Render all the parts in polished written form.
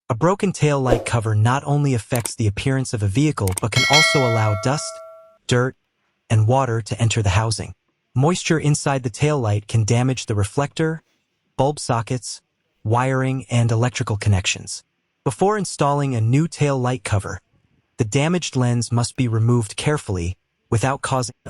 A broken tail light cover not only affects the appearance of a vehicle but can also allow dust, dirt, and water to enter the housing. Moisture inside the tail light can damage the reflector, bulb sockets, wiring, and electrical connections. Before installing a new tail light cover, the damaged lens must be removed carefully without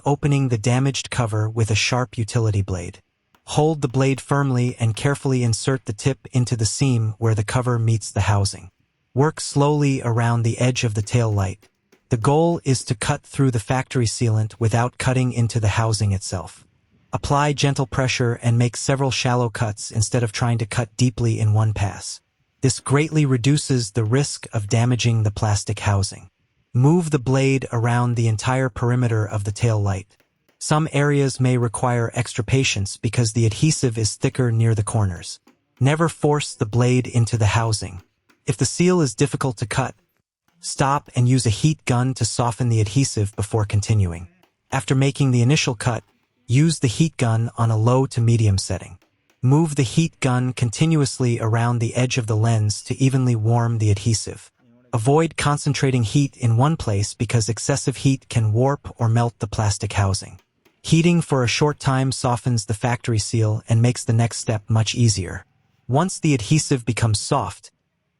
opening the damaged cover with a sharp utility blade. Hold the blade firmly and carefully insert the tip into the seam where the cover meets the housing. Work slowly around the edge of the tail light. The goal is to cut through the factory sealant without cutting into the housing itself. Apply gentle pressure and make several shallow cuts instead of trying to cut deeply in one pass. This greatly reduces the risk of damaging the plastic housing. Move the blade around the entire perimeter of the tail light. Some areas may require extra patience because the adhesive is thicker near the corners. Never force the blade into the housing. If the seal is difficult to cut, stop and use a heat gun to soften the adhesive before continuing. After making the initial cut, use the heat gun on a low to medium setting. Move the heat gun continuously around the edge of the lens to evenly warm the adhesive. Avoid concentrating heat in one place because excessive heat can warp or melt the plastic housing. Heating for a short time softens the factory seal and makes the next step much easier. Once the adhesive becomes soft,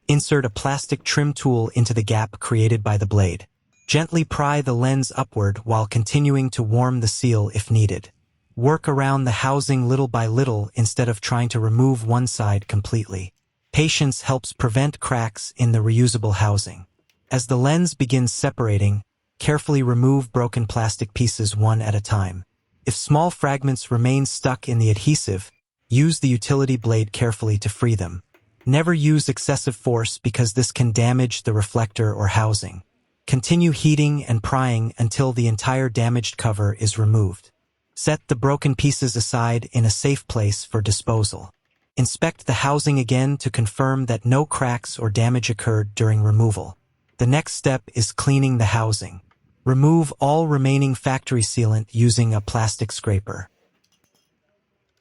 insert a plastic trim tool into the gap created by the blade. Gently pry the lens upward while continuing to warm the seal if needed. Work around the housing little by little instead of trying to remove one side completely. Patience helps prevent cracks in the reusable housing. As the lens begins separating, carefully remove broken plastic pieces one at a time. If small fragments remain stuck in the adhesive, use the utility blade carefully to free them. Never use excessive force because this can damage the reflector or housing. Continue heating and prying until the entire damaged cover is removed. Set the broken pieces aside in a safe place for disposal. Inspect the housing again to confirm that no cracks or damage occurred during removal. The next step is cleaning the housing. Remove all remaining factory sealant using a plastic scraper.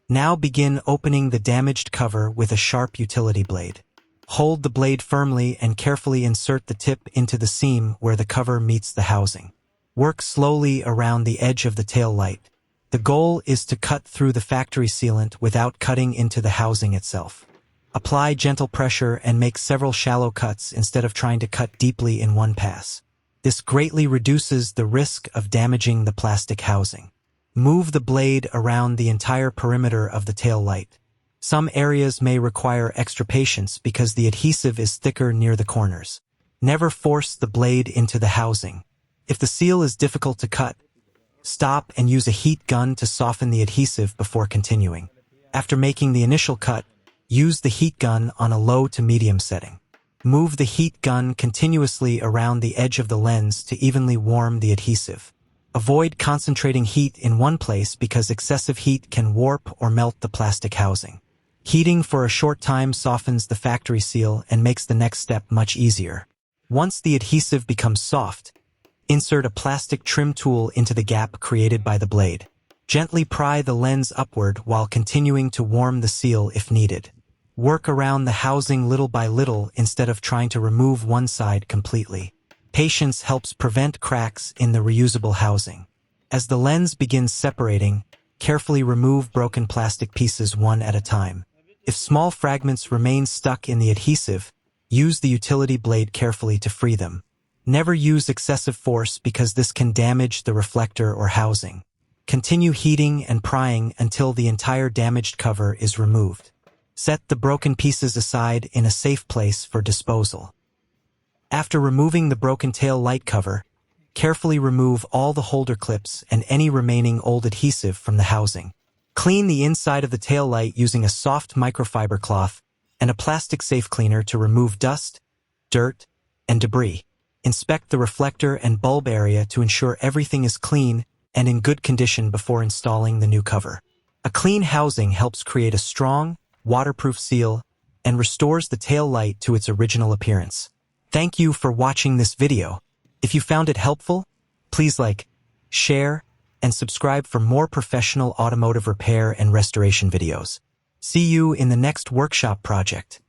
Now begin opening the damaged cover with a sharp utility blade. Hold the blade firmly and carefully insert the tip into the seam where the cover meets the housing. Work slowly around the edge of the tail light. The goal is to cut through the factory sealant without cutting into the housing itself. Apply gentle pressure and make several shallow cuts instead of trying to cut deeply in one pass. This greatly reduces the risk of damaging the plastic housing. Move the blade around the entire perimeter of the tail light. Some areas may require extra patience because the adhesive is thicker near the corners. Never force the blade into the housing. If the seal is difficult to cut, stop and use a heat gun to soften the adhesive before continuing. After making the initial cut, use the heat gun on a low to medium setting. Move the heat gun continuously around the edge of the lens to evenly warm the adhesive. Avoid concentrating heat in one place because excessive heat can warp or melt the plastic housing. Heating for a short time softens the factory seal and makes the next step much easier. Once the adhesive becomes soft, insert a plastic trim tool into the gap created by the blade. Gently pry the lens upward while continuing to warm the seal if needed. Work around the housing little by little instead of trying to remove one side completely. Patience helps prevent cracks in the reusable housing. As the lens begins separating, carefully remove broken plastic pieces one at a time. If small fragments remain stuck in the adhesive, use the utility blade carefully to free them. Never use excessive force because this can damage the reflector or housing. Continue heating and prying until the entire damaged cover is removed. Set the broken pieces aside in a safe place for disposal. After removing the broken tail light cover, carefully remove all the holder clips and any remaining old adhesive from the housing. Clean the inside of the tail light using a soft microfiber cloth and a plastic safe cleaner to remove dust, dirt, and debris. Inspect the reflector and bulb area to ensure everything is clean and in good condition before installing the new cover. A clean housing helps create a strong, waterproof seal and restores the tail light to its original appearance. Thank you for watching this video. If you found it helpful, please like, share, and subscribe for more professional automotive repair and restoration videos. See you in the next workshop project.